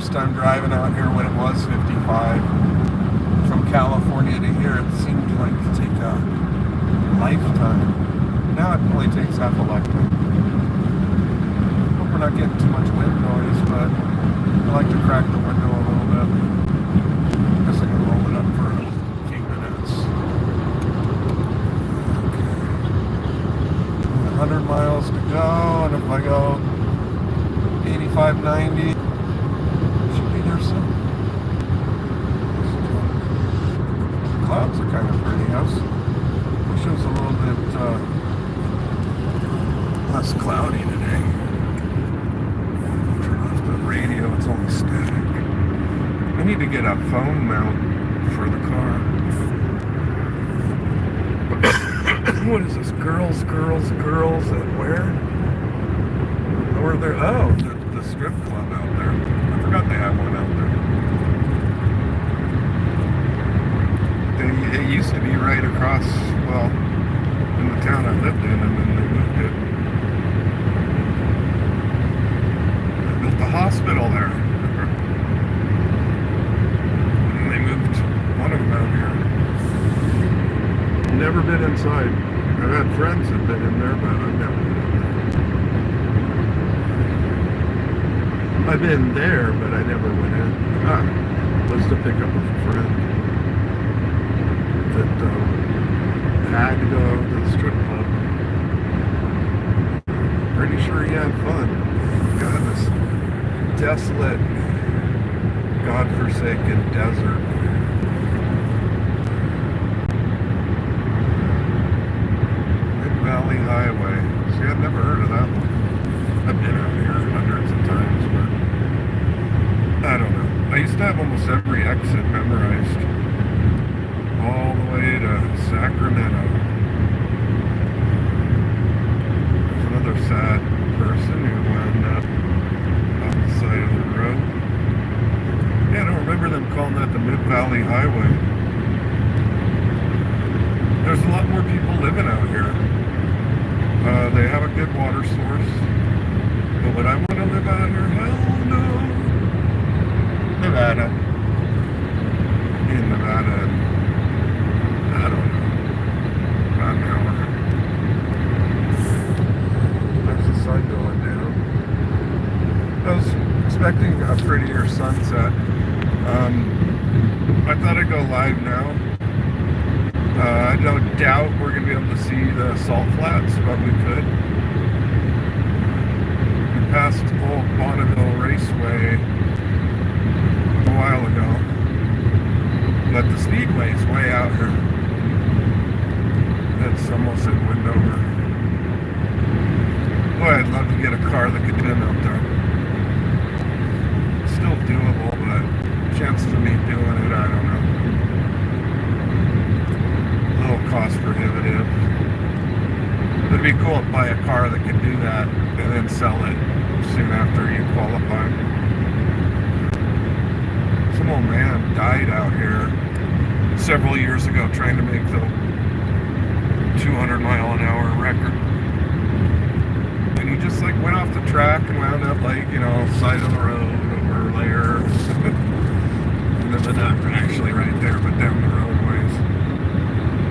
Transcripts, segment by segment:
first time driving out here when it was 55. From California to here, it seemed like to take a lifetime. Now it only takes half a lifetime. Hope we're not getting too much wind noise, but I like to crack the window a little bit. Guess I can roll it up for a few minutes. Okay. 100 miles to go, and if I go 85, 90, should be there soon. Clouds are kind of pretty. I wish it was a little bit less cloudy today. Turn off the radio, it's only static. I need to get a phone mount for the car. What is this? Girls at where? Or there? Oh, the strip club out there. I forgot they have one out there. It used to be right across, well, in the town I lived in, and then they moved it. They built a hospital there. And they moved one of them out here. Never been inside. I've had friends that have been in there, but I've never been in there. I've been there, but I never went in. Was to pick up a friend that had to go to the strip club. Pretty sure he had fun. God, this desolate, godforsaken desert. Mid-Valley Highway. See, I've never heard of that one. I've been out here hundreds of times, but I don't know. I used to have almost every exit memorized. All the way to Sacramento. There's another sad person who wound up on the side of the road. Yeah, I don't remember them calling that the Mid-Valley Highway. There's a lot more people living out here. They have a good water source. But would I want to live out here? Hell no. Nevada. In Nevada. I don't know. About an hour. There's the sun going down. I was expecting a prettier sunset. I thought I'd go live now. I no doubt we're going to be able to see the salt flats, but we could. We passed Old Bonneville Raceway a while ago. But the speedway's way out here. It's almost in Windover. Boy, I'd love to get a car that could get in out there. It's still doable, but chance of me doing it, I don't know. A little cost prohibitive. It'd be cool to buy a car that could do that and then sell it soon after you qualify. Some old man died out here several years ago trying to make the 200 mile an hour record. And he just like went off the track and wound up like, you know, side of the road over layer. And then not actually right there, but down the roadways.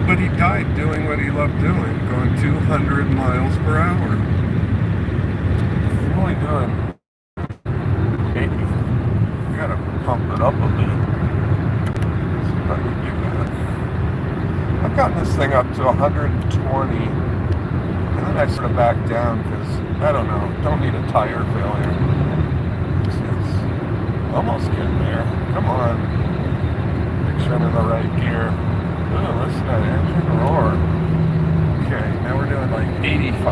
But he died doing what he loved doing, going 200 miles per hour. I'm only doing 80. You gotta pump it up a bit. See if I can do that. I've gotten this thing up to 120, and then I sort of back down because, I don't know, don't need a tire failure. It's almost getting there. Come on. Make sure I'm in the right gear. Oh, listen to that engine roar. Okay, now we're doing like 85,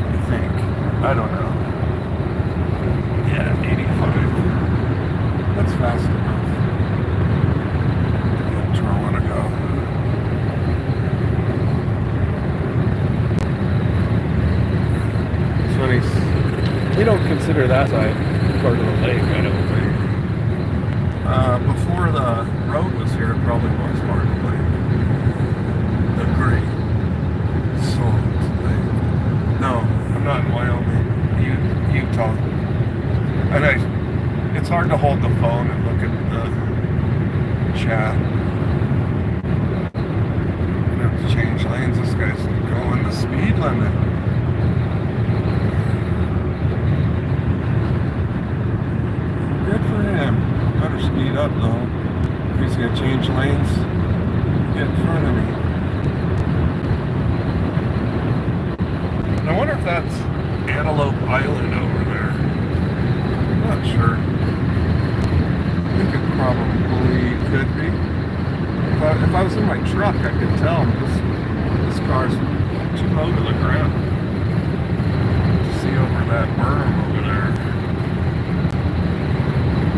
I think. I don't know. Yeah, 85. That's fast enough. That's where I want to go. It's funny. We don't consider that side part of the lake, I don't think. Before the road was here, it probably was part of the lake. The Great Salt Lake. No, I'm not in Wyoming. Utah. And I It's hard to hold the phone and look at the chat. I'm gonna have to change lanes. This guy's going the speed limit. Good for him. Better speed up though. He's gonna change lanes. Get in front of me. And I wonder if that's Antelope Island over there. I'm not sure. I think it probably could be. If I was in my truck, I could tell this car's too low to the ground. See over that berm over there.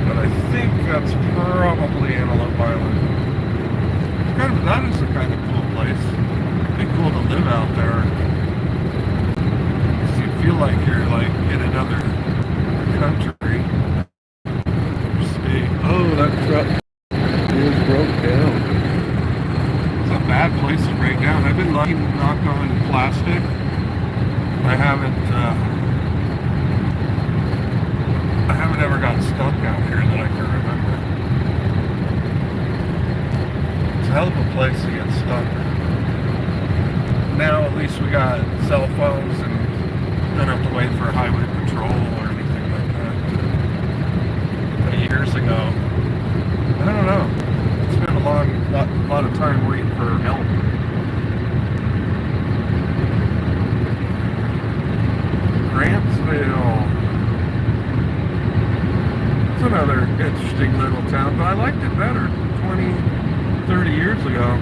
But I think that's probably Antelope Island. That is a kind of cool place. It'd be cool to live out there. You feel like you're like in another country. Oh, that truck is broke down. It's a bad place to break down. I've been lucky to knock on plastic. I haven't ever got stuck out here that I can remember. It's a hell of a place to get stuck. Now at least we got cell phones and don't have to wait for highway patrol or anything like that. But years ago, I don't know. Spent a lot of time waiting for help. Grantsville. It's another interesting little town, but I liked it better 20, 30 years ago.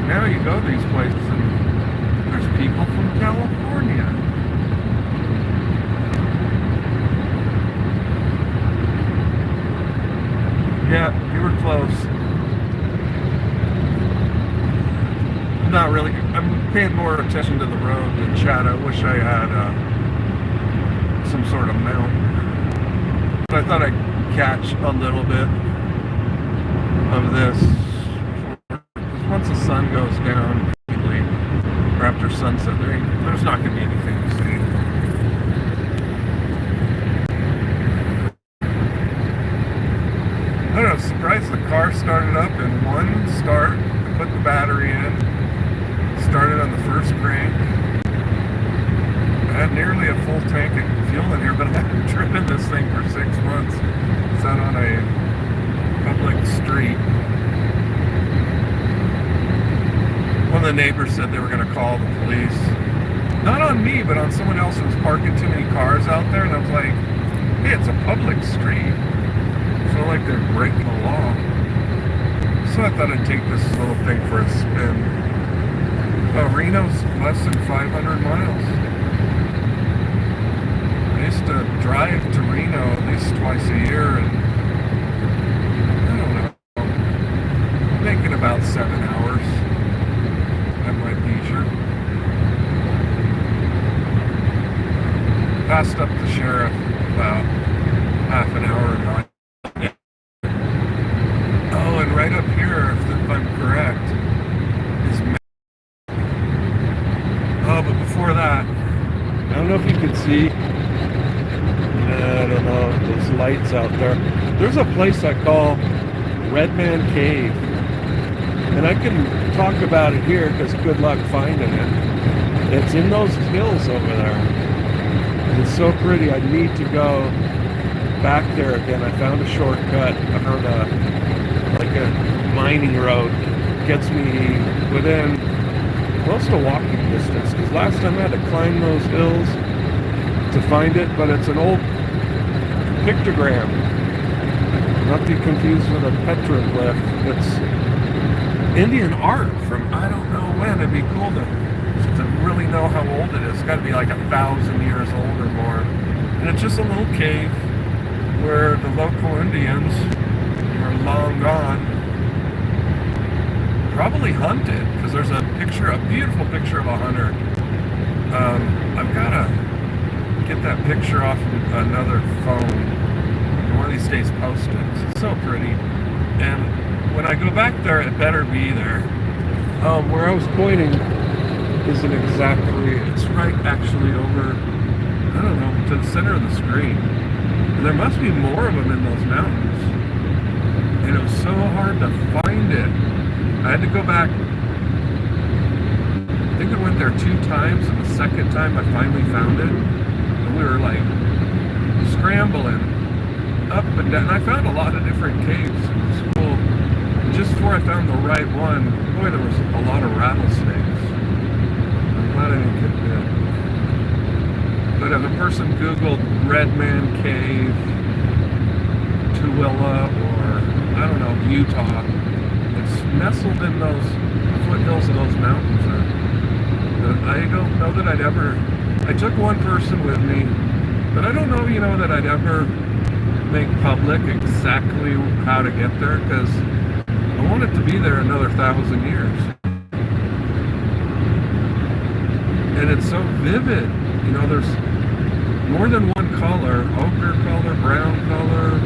Now you go to these places and there's people from California. Yeah, you were close. Not really. I'm paying more attention to the road than chat. I wish I had some sort of mount. But I thought I'd catch a little bit of this. Because once the sun goes down, or after sunset, there's not going to be anything to see. I don't know, surprised the car started up in one start. I put the battery in, started on the first crank. I had nearly a full tank of fuel in here, but I haven't driven this thing for 6 months. It's out on a public street. One of the neighbors said they were going to call the police. Not on me, but on someone else who was parking too many cars out there. And I was like, hey, it's a public street. So like they're breaking the law. So I thought I'd take this little thing for a spin. Reno's less than 500 miles. I used to drive to Reno at least twice a year, and I don't know, I'm making about 7 hours at my leisure. Passed up the sheriff about half an hour ago. Oh, and right up here, if I'm correct, is oh, but before that, I don't know if you can see, I don't know, those lights out there. There's a place I call Red Man Cave. And I can talk about it here because good luck finding it. It's in those hills over there. It's so pretty. I need to go back there again. I found a shortcut. I found a mining road. Gets me within close to walking distance. Because last time I had to climb those hills to find it, but it's an old pictogram. Not to be confused with a petroglyph. It's Indian art from I don't know when. It'd be cool to really know how old it is. It's got to be like 1,000 years old or more. And it's just a little cave where the local Indians are long gone. Probably hunted, because there's a beautiful picture of a hunter. I've got to get that picture off another phone. One of these days post it. It's so pretty. And when I go back there, it better be there. Where I was pointing isn't exactly, it's right actually over, I don't know, to the center of the screen. There must be more of them in those mountains. And it was so hard to find it. I had to go back. I think I went there 2 times, and the second time I finally found it. And we were like scrambling up and down. And I found a lot of different caves. It was cool. Just before I found the right one, boy, there was a lot of rattlesnakes. I'm glad I didn't get bit. But if a person Googled Red Man Cave, Tooele, or I don't know, Utah, it's nestled in those foothills of those mountains. I don't know that I'd ever. I took one person with me, but I don't know, that I'd ever make public exactly how to get there, because I want it to be there another 1,000 years. And it's so vivid. There's more than one color: ochre color, brown color.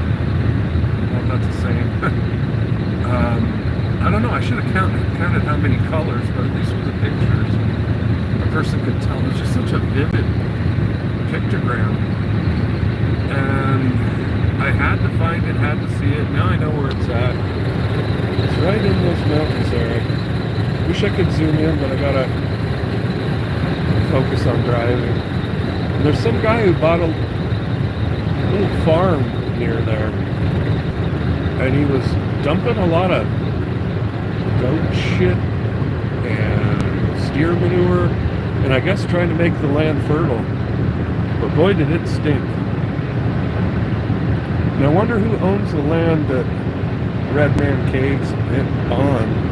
Well, that's the same. I don't know. I should have counted how many colors, but at least with the pictures, a person could tell. It's just such a vivid pictogram. And I had to find it, had to see it. Now I know where it's at. It's right in those mountains there. I wish I could zoom in, but I gotta focus on driving. And there's some guy who bought a little farm near there, and he was dumping a lot of goat shit and steer manure, and I guess trying to make the land fertile. But boy, did it stink. And I wonder who owns the land that Red Man Caves on.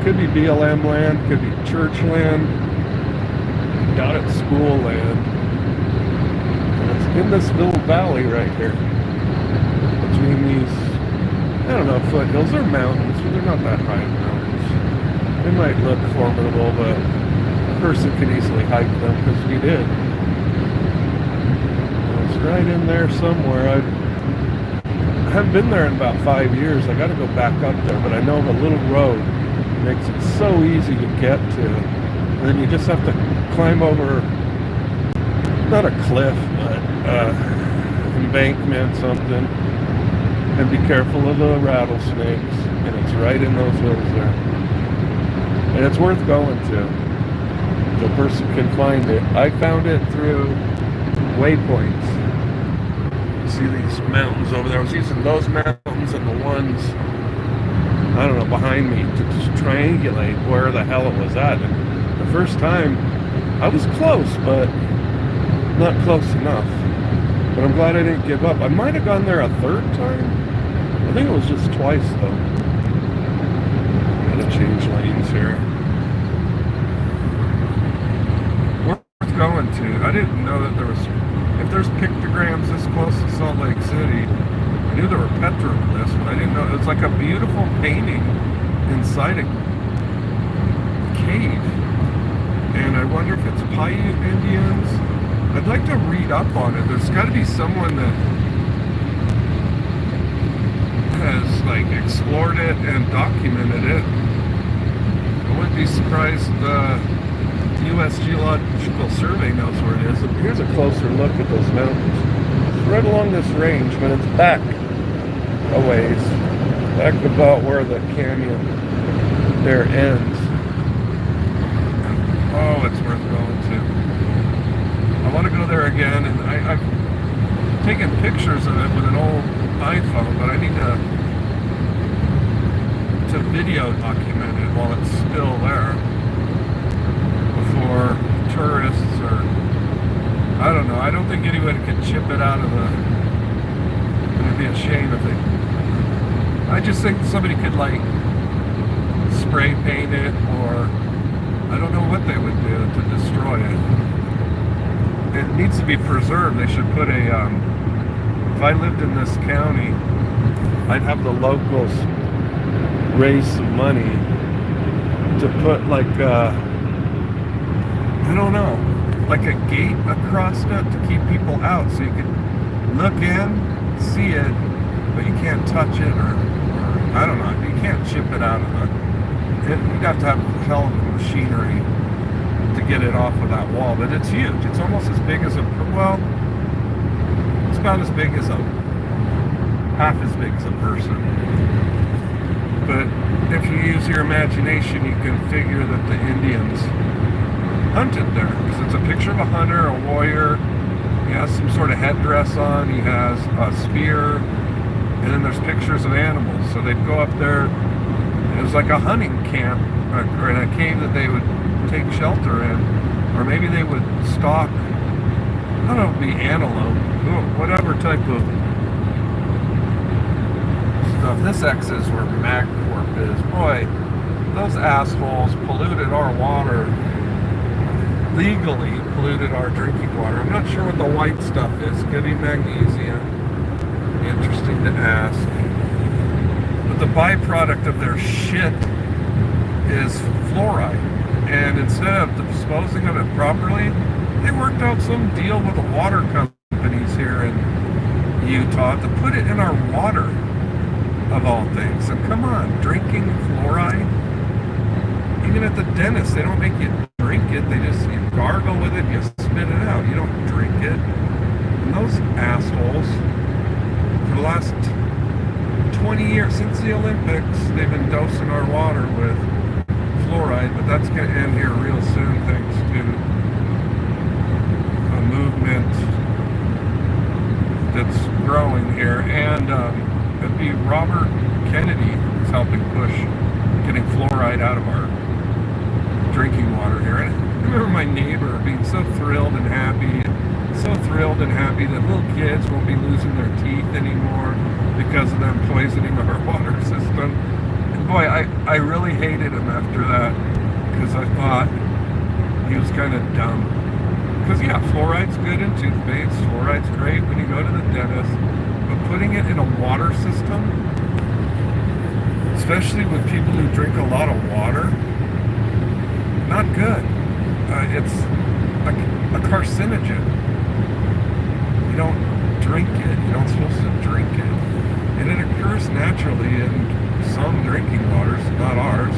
Could be BLM land, could be church land, doubt it's school land. And it's in this little valley right here, between these, I don't know, foothills or mountains, but they're not that high mountains. They might look formidable, but a person can easily hike them, because we did. It's right in there somewhere. I haven't been there in about 5 years. I got to go back up there, but I know the little road makes it so easy to get to. And then you just have to climb over, not a cliff, but embankment, something, and be careful of the rattlesnakes. And it's right in those hills there. And it's worth going to. The person can find it. I found it through waypoints. See these mountains over there. I was using those mountains and the ones, I don't know, behind me to just triangulate where the hell it was at. And the first time, I was close, but not close enough. But I'm glad I didn't give up. I might have gone there a third time. I think it was just twice, though. Gotta change lanes here. Worth going to. I didn't know that there was... If there's pictograms this close to Salt Lake City, I knew there were petroglyphs, but I didn't know. It was like a beautiful painting inside a cave. And I wonder if it's Paiute Indians. I'd like to read up on it. There's got to be someone that has explored it and documented it. I wouldn't be surprised the U.S. Geological Survey knows where it is. Here's a closer look at those mountains. It's right along this range, but it's back a ways. Back about where the canyon there ends. Oh, it's worth going to. I want to go there again, and I've taken pictures of it with an old iPhone, but I need to video document it while it's still there. For tourists, or I don't know. I don't think anybody can chip it out of the... It'd be a shame if they... I just think somebody could spray paint it, or I don't know what they would do to destroy it. It needs to be preserved. They should put a... if I lived in this county, I'd have the locals raise some money to put I don't know, like a gate across it to keep people out, so you can look in, see it, but you can't touch it, or I don't know, you can't chip it out of you'd have to have a hell of a machinery to get it off of that wall, but it's huge. It's almost as big as a, well, It's about as big as half as big as a person. But if you use your imagination, you can figure that the Indians hunted there. Because it's a picture of a hunter, a warrior. He has some sort of headdress on. He has a spear. And then there's pictures of animals. So they'd go up there. It was like a hunting camp, or in a cave that they would take shelter in. Or maybe they would stalk, I don't know, it'd be antelope, whatever type of stuff. This X is where MagCorp is. Boy, those assholes polluted our water. Legally polluted our drinking water. I'm not sure what the white stuff is. Could be magnesium. Interesting to ask. But the byproduct of their shit is fluoride. And instead of disposing of it properly, they worked out some deal with the water companies here in Utah to put it in our water, of all things. And come on, drinking fluoride? Even at the dentist, they don't make you drink it. They just, you gargle with it, you spit it out. You don't drink it. And those assholes, for the last 20 years, since the Olympics, they've been dosing our water with fluoride, but that's going to end here real soon thanks to a movement that's growing here. And it'd be Robert Kennedy who's helping push getting fluoride out of our drinking water here. And I remember my neighbor being so thrilled and happy that little kids won't be losing their teeth anymore because of them poisoning our water system. And boy, I really hated him after that because I thought he was kind of dumb. Because yeah, fluoride's good in toothpaste, fluoride's great when you go to the dentist, but putting it in a water system, especially with people who drink a lot of water, not good. It's a carcinogen. You don't drink it. You're not supposed to drink it. And it occurs naturally in some drinking waters, not ours.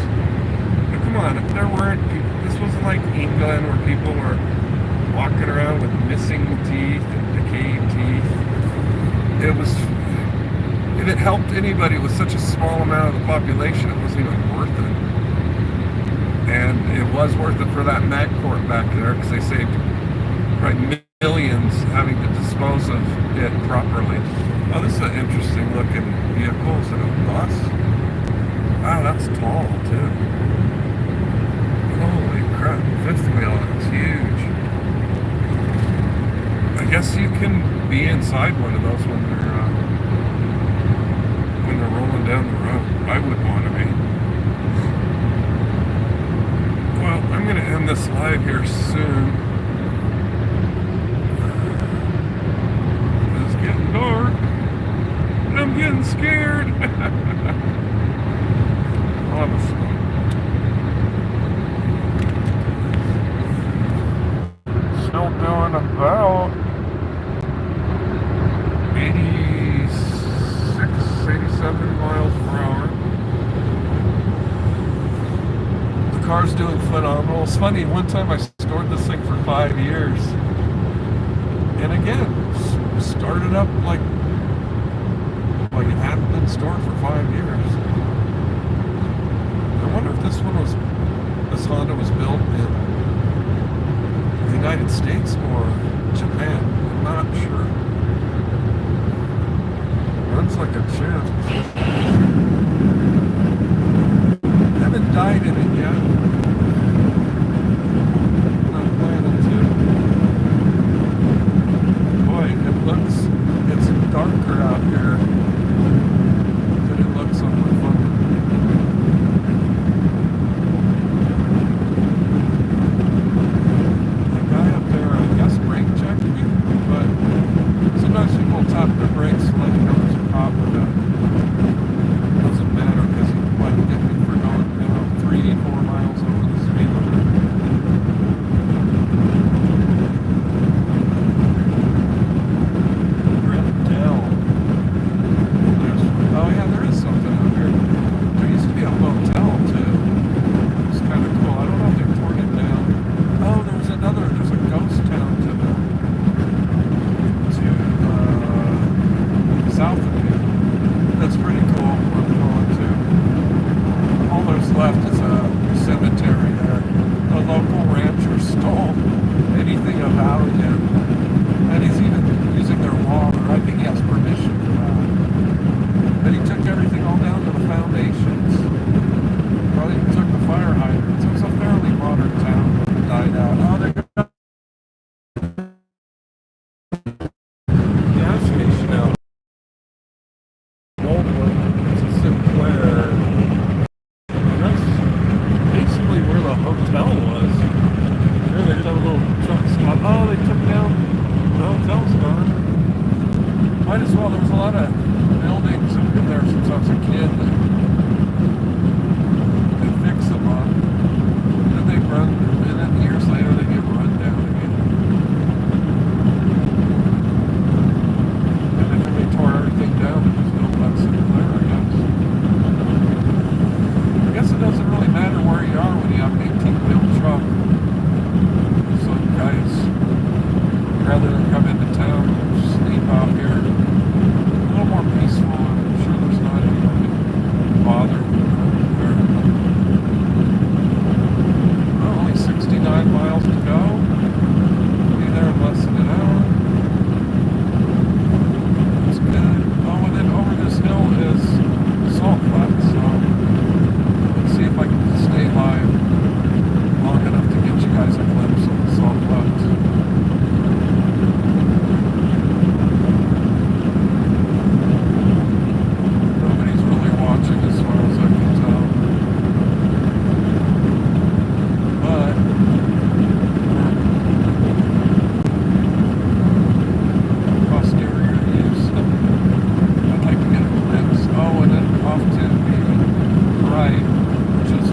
But come on, if there weren't people, this wasn't like England where people were walking around with missing teeth and decayed teeth. If it helped anybody with such a small amount of the population, it wasn't even worth it. And it was worth it for that MagCorp back there because they saved probably millions having to dispose of it properly. Oh, this is an interesting looking vehicle. Is it a bus? Wow, that's tall too. Holy crap, fifth wheel is huge. I guess you can be inside one of those when they're rolling down the road. I would want to be. Well, I'm going to end this live here soon. It's getting dark. And I'm getting scared. I'll have a smoke. Still doing about 87 miles per hour. The car's doing phenomenal. It's funny, one time I stored this thing for 5 years. And again, started up like it hadn't been stored for 5 years. I wonder if this Honda was built in the United States or Japan. I'm not sure. Runs like a champ. Haven't died in it yet. Not planning to. Boy, it's darker out here than it looks on my phone. The guy up there, I guess, brake checked me, but sometimes people tap their brakes to let you know there's a cop with them. Doesn't matter because he might get me for going, 3, 4 miles over. rather than come into town and sleep out here. A little more peaceful. I'm sure there's not anybody bothering me there. Well, only 69 miles to go. Be there in less than an hour. That's good. Oh, and then over this hill is salt flats, so let's see if I can stay live long enough to get you guys a glimpse of the salt flats. Nobody's really watching as far as I can tell. But posterior use, I'd like to get a glimpse. Oh, and then off to the right, which is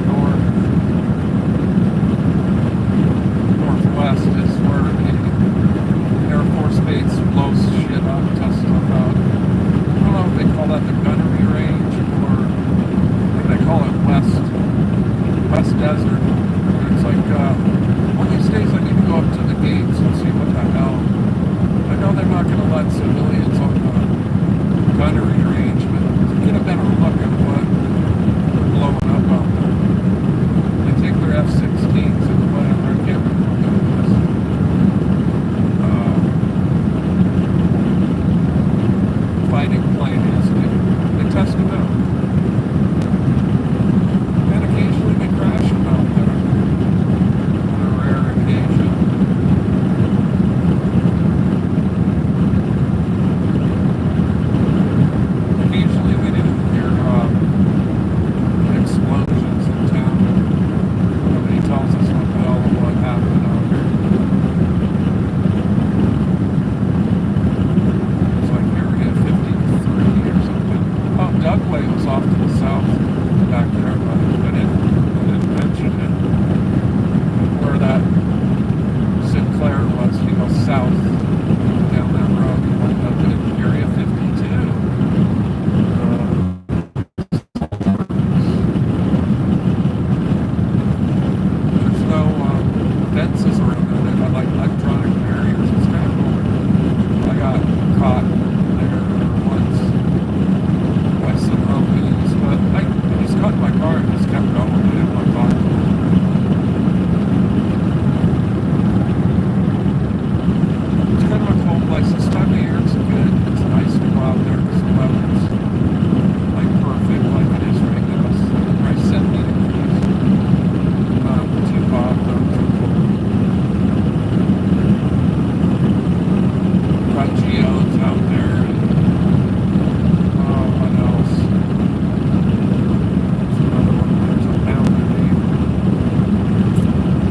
northwest, is where the Air Force Base blows shit up, tests stuff out. I don't know if they call that the gunnery range, or I think they call it West Desert. It's like, one of these days I need to go up to the gates and see what the hell. I know they're not going to let civilians on the gunnery range, but to get a better look at what they're blowing up out there. They take their F-16s and whatever, I can't remember what that was. Fighting plane is, they test them out. And occasionally they crash them out there. On a rare occasion. Occasionally we didn't hear explosions in town. Nobody tells us what the hell of what happened out here. It's like Area 53 or something. Oh, Dugway was off to the south back there, but I didn't mention it. Where that Sinclair was, south down that road, you went up in Area 52. There's no fences around it. I like electronic barriers. It's kind of cool. I got caught there once by some Humvees, but I just got in my car and just kept going. I didn't want to talk to them. It's kind of a cold place. This time of year it's good. It's nice to go out there because the weather's like perfect like it is right now. It's like 70 degrees. Not too hot, not too cold. Got geodes out there. And, what else? There's another one. There's a mountain name.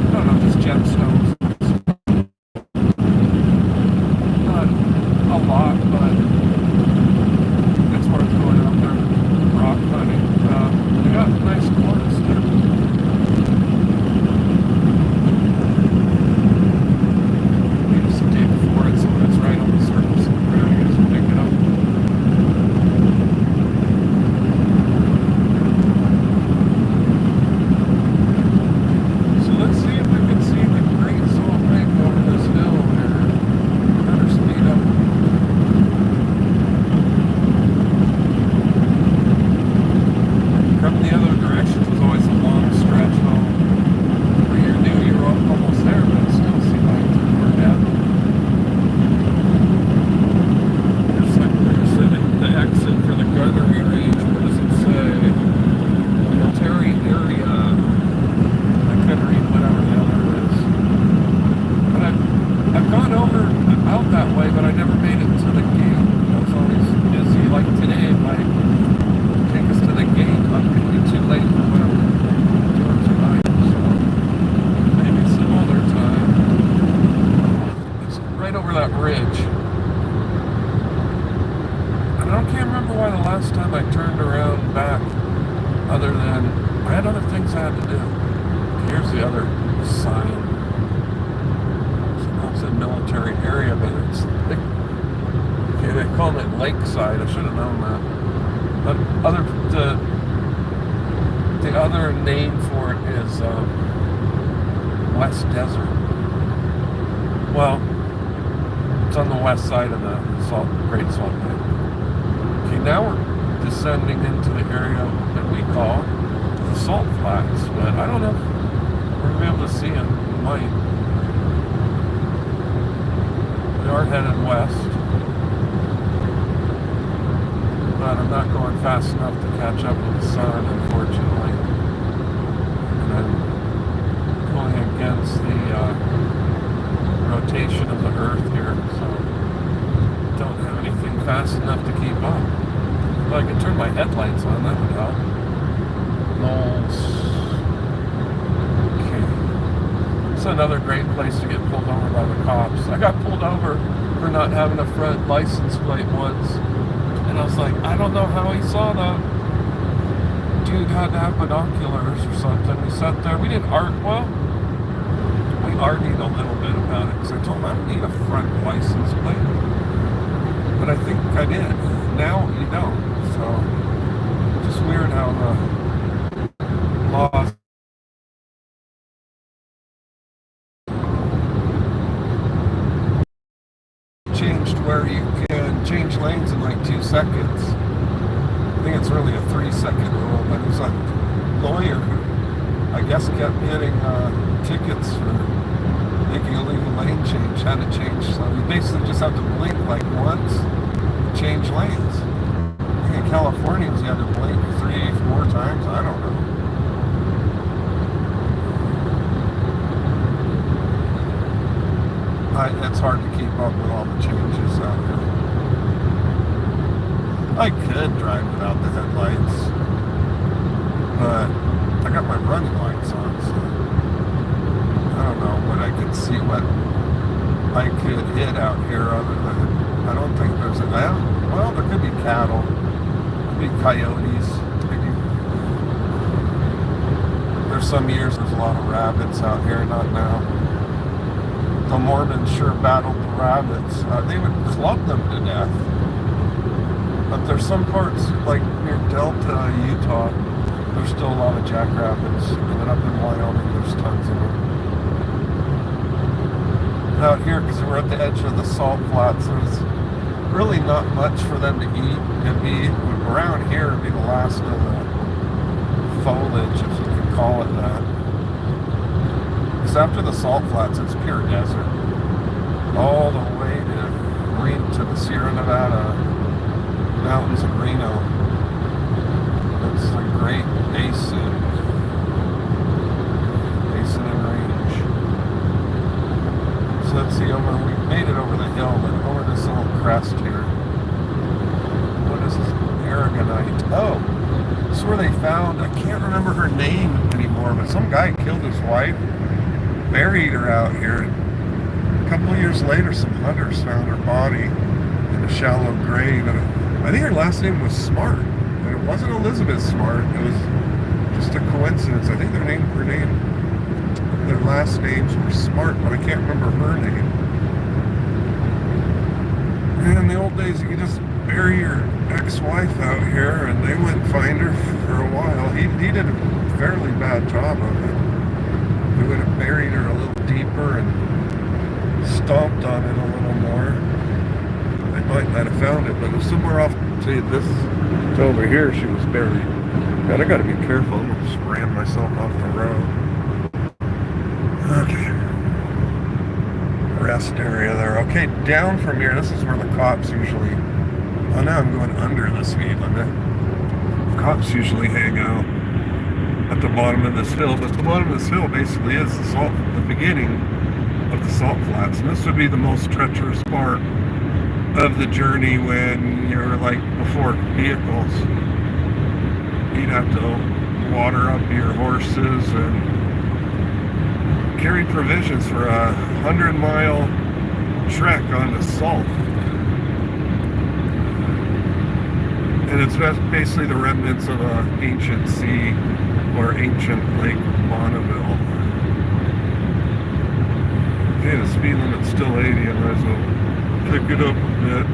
I don't know, just gemstones. Not a lot, but it's worth going out there rock hunting. They got nice quartz there. You just dig for it so when it's right on the surface of the ground, you just pick it up. So let's see if we can see the Great Salt Lake over this hill here. Better speed up. From the other direction was always a long stretch home. Where you knew you were almost there, but it still seemed like you were down. There's the exit for the gunnery range. What does it say? Military area. I couldn't read whatever the other is. But I've gone over out that way, but I never made it to the gate. I was always busy. Like today, if I take us to the gate, I'm going to be too late for what I'm doing tonight. So maybe some other time. It's right over that ridge. And I can't remember why the last time I turned around back, other than I had other things I had to do. Here's the other sign. So that's a military area, but it's okay, they call it Lakeside. I should have known that. But the other name for it is West Desert. Well, It's on the west side of the Great Salt Lake. Okay, now we're descending into the area that we call the Salt Flats, but I don't know if we're going to be able to see them. We might. We are headed west, but I'm not going fast enough to catch up with the sun, unfortunately. And I'm going against the rotation of the Earth here, so don't have anything fast enough to keep up. Well, I could turn my headlights on, that would help. Knolls. Okay. It's another great place to get pulled over by the cops. I got pulled over for not having a front license plate once. And I was like, I don't know how he saw that. Dude had to have binoculars or something. We sat there. We didn't we argued a little bit about it because I told him I don't need a front license plate. But I think I did. Now you don't. So, just weird how the laws changed where you can change lanes in like 2 seconds. I think it's really a 3-second rule, but it was a lawyer who I guess kept getting tickets for making a legal lane change, had to change. So you basically just have to blink like once, change lanes. I think in California you had to blink 3-4 times, I don't know. It's hard to keep up with all the changes out here. I could drive without the headlights, but I got my running lights on, so I don't know what I could see, what I could hit out here other than, I don't think there's well, there could be cattle, could be coyotes, maybe. There's some years there's a lot of rabbits out here, not now. The Mormons sure battled the rabbits. They would club them to death. But there's some parts, like near Delta, Utah, there's still a lot of jackrabbits. And then up in Wyoming, there's tons of them. And out here, because we're at the edge of the salt flats, there's really not much for them to eat. It'd be, around here, it'd be the last of the foliage, if you could call it that. Because after the salt flats, it's pure desert. All the way to the Sierra Nevada mountains of Reno. It's the Great Basin. Basin and Range. So let's see, we made it over the hill, but over this little crest here. What is this? Aragonite. Oh, this is where they found, I can't remember her name anymore, but some guy killed his wife, buried her out here. A couple of years later, some hunters found her body in a shallow grave. And I think her last name was Smart. And it wasn't Elizabeth Smart. It was just a coincidence. I think their last names were Smart, but I can't remember her name. And in the old days, you could just bury your ex-wife out here, and they wouldn't find her for a while. He did a fairly bad job of it. He would have buried her a little deeper and stomped on it a little more. They might not have found it, but it was somewhere off. See, this is over here. She was buried. God, I gotta be careful. I almost ran myself off the road. Okay. Rest area there. Okay, down from here. This is where the cops usually. Oh, now I'm going under the speed limit. Cops usually hang out at the bottom of this hill, but the bottom of this hill basically is the beginning of the salt flats, and this would be the most treacherous part of the journey when you're like before vehicles. You'd have to water up your horses and carry provisions for a 100-mile trek on the salt. And it's basically the remnants of an ancient sea or ancient Lake Bonneville. Okay, the speed limit's still 80, I might as well pick it up a bit.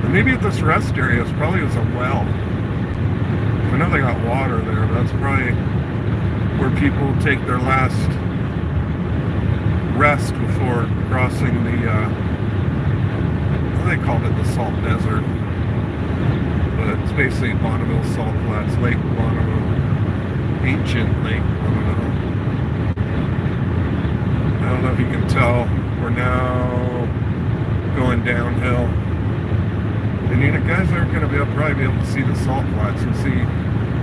And maybe at this rest area, it's probably as a well. I know they got water there, but that's probably where people take their last rest before crossing the called it the Salt Desert. But it's basically Bonneville Salt Flats, Lake Bonneville, ancient Lake Bonneville. I don't know if you can tell, we're now going downhill. And you know, guys aren't going to probably be able to see the salt flats and see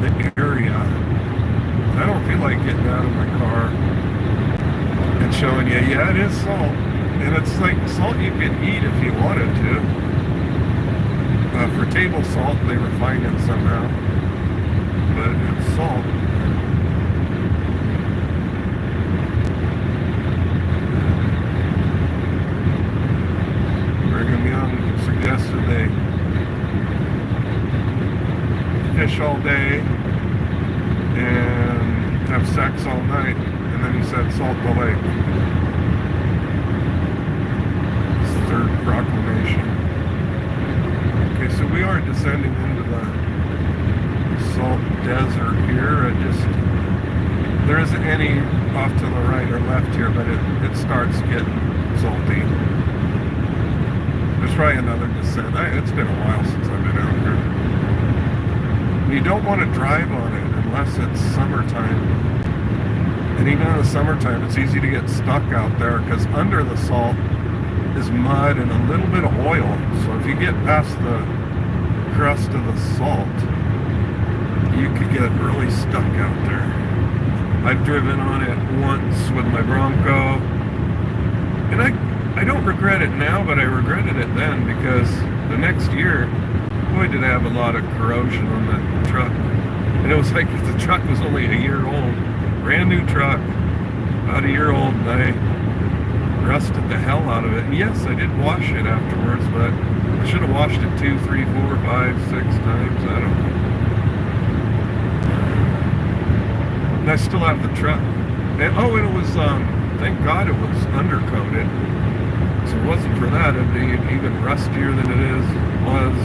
the area. I don't feel like getting out of my car and showing you, yeah, it is salt. And it's like salt you can eat if you wanted to. For table salt, they refine it somehow. But it's salt. Brigham Young suggested they fish all day and have sex all night, and then he said salt the lake. His third proclamation. Okay, so we are descending into the salt desert here. There isn't any off to the right or left here, but it starts getting salty. There's probably another descent. It's been a while since I've been out here. You don't want to drive on it unless it's summertime. And even in the summertime, it's easy to get stuck out there because under the salt is mud and a little bit of oil. So if you get past the crust of the salt, you could get really stuck out there. I've driven on it once with my Bronco, and I don't regret it now, but I regretted it then because the next year, boy, did I have a lot of corrosion on that truck. And it was like the truck was only a year old. Brand new truck, about a year old, and I rusted the hell out of it. And yes, I did wash it afterwards, but I should have washed it 2, 3, 4, 5, 6 times. I don't know. And I still have the truck. And it was, thank God it was undercoated. So if it wasn't for that, it'd be even rustier than it was.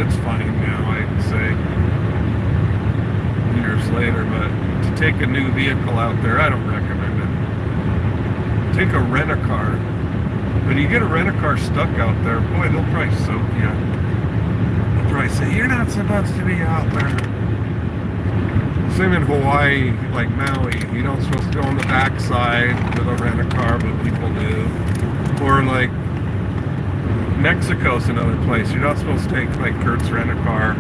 It's fine now, I'd say, years later, but to take a new vehicle out there, I don't recommend it. Take a rent-a-car, but you get a rent-a-car stuck out there, boy, they'll probably soak you. They'll probably say, you're not supposed to be out there. Same in Hawaii, like Maui, you're not supposed to go on the backside with a rent-a-car, but people do. Or like Mexico's another place. You're not supposed to take like Kurt's rent-a-car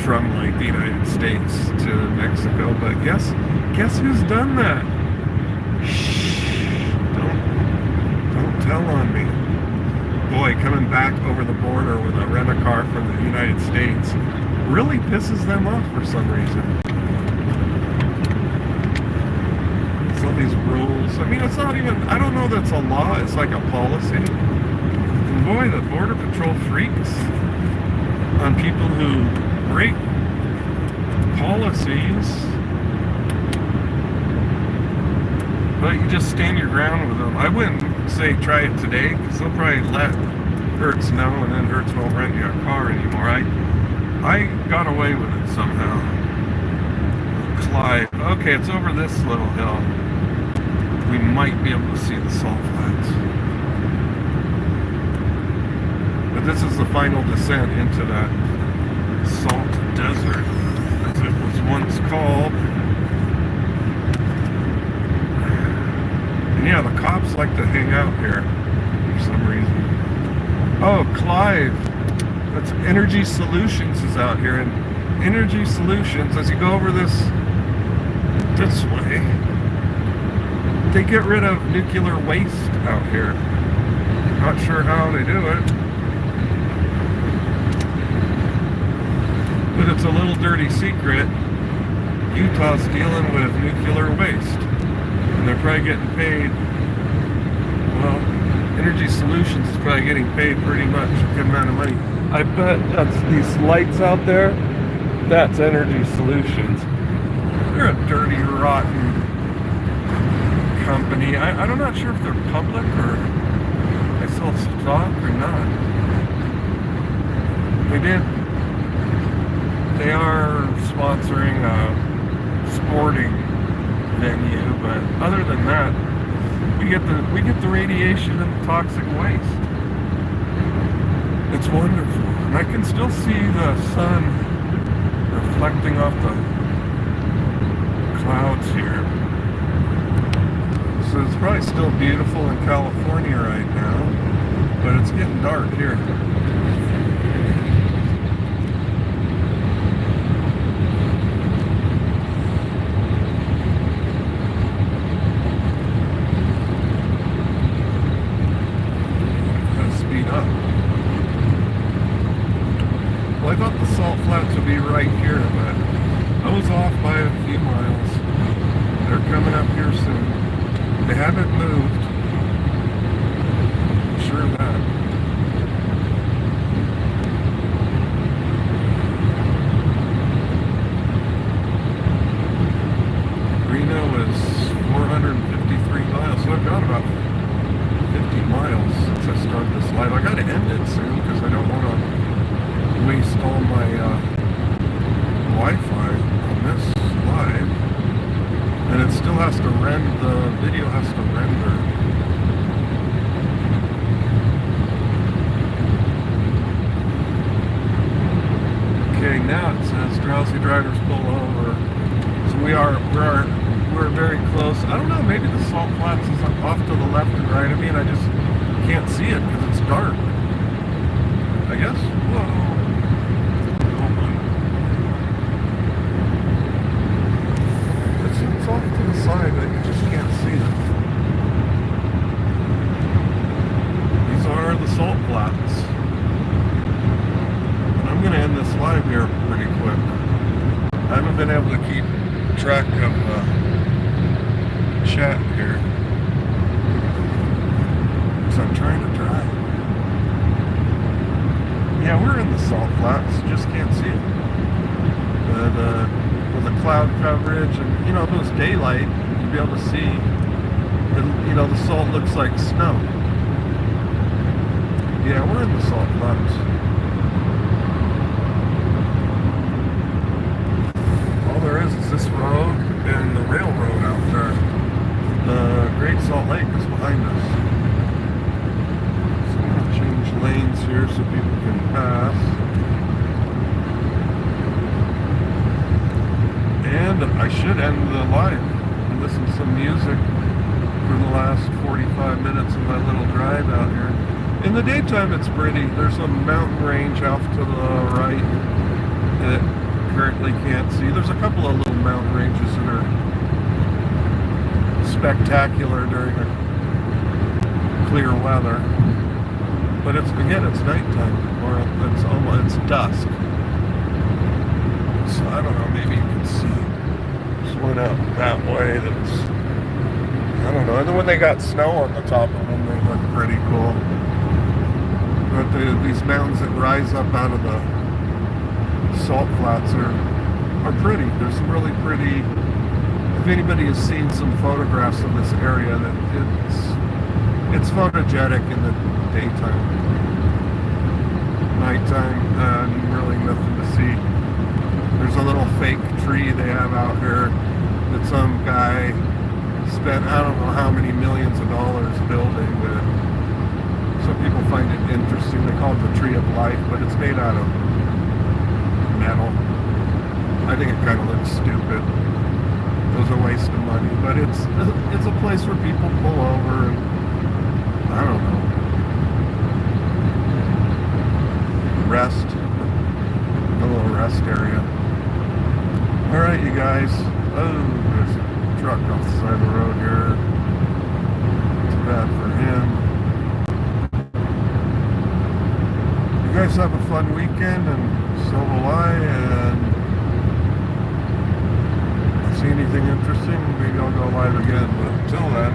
from like the United States to Mexico, but guess who's done that? Shh, don't tell on me. Boy, coming back over the border with a rent-a-car from the United States really pisses them off for some reason. So these rules, I mean, it's not even, I don't know that's a law, it's like a policy. And boy, the Border Patrol freaks on people who break policies. But you just stand your ground with them. I wouldn't say try it today, because they'll probably let Hertz know, and then Hertz won't rent you a car anymore. I got away with it somehow. Clive. Okay, it's over this little hill. We might be able to see the salt flats. But this is the final descent into that salt desert, as it was once called. And yeah, the cops like to hang out here for some reason. Oh, Clive. That's Energy Solutions is out here, and Energy Solutions, as you go over this way, they get rid of nuclear waste out here. Not sure how they do it, but it's a little dirty secret. Utah's dealing with nuclear waste, and they're probably getting paid, well, Energy Solutions is probably getting paid pretty much a good amount of money. I bet that's these lights out there, that's Energy Solutions. They're a dirty, rotten company. I'm not sure if they're public or they sell stock or not. They are sponsoring a sporting venue, but other than that, We get the radiation and the toxic waste. It's wonderful. And I can still see the sun reflecting off the clouds here. So it's probably still beautiful in California right now, but it's getting dark here. Well, I thought the salt flats would be right here, but I was off by a few miles. They're coming up here soon. They haven't moved. I'm sure of that. Reno is 453 miles, so I've got about 50 miles since I started this live. I gotta end it soon because I don't want to waste all my Wi-Fi on this live, and it still has to render. The video has to render. Okay, now it says drowsy drivers pull over. So we're very close. I don't know, maybe the salt flats is off to the left and right of me, and I just can't see it because it's dark. I guess. Whoa. It's off to the side, but you just can't see it. These are the salt flats. And I'm going to end this live here pretty quick. I haven't been able to keep track of chat here, so I'm trying to drive. Yeah, we're in the salt flats, just can't see it. But with the cloud coverage, and if it was daylight, you'd be able to see. The salt looks like snow. Yeah, we're in the salt flats. All there is this road and the railroad out there. The Great Salt Lake is behind us. So I'm going to change lanes here so people can pass. And I should end the live and listen to some music for the last 45 minutes of my little drive out here. In the daytime it's pretty. There's a mountain range off to the right that currently can't see. There's a couple of little mountain ranges that are spectacular during the clear weather. But it's nighttime, or it's dusk. So I don't know, maybe you can see. Just went out that way. I don't know. And then when they got snow on the top of them, they look pretty cool. But these mountains that rise up out of the salt flats are pretty. There's some really pretty. If anybody has seen some photographs of this area, that it's photogenic in the daytime. Nighttime, really nothing to see. There's a little fake tree they have out here that some guy spent I don't know how many millions of dollars building. Some people find it interesting. They call it the Tree of Life, but it's made out of metal. I think it kind of looks stupid. It was a waste of money, but it's a place where people pull over and I don't know, rest. A little rest area. All right, you guys. Oh, there's a truck off the side of the road here. Too bad for him. You guys have a fun weekend, and so will I. And if I see anything interesting, maybe I'll go live again. But until then.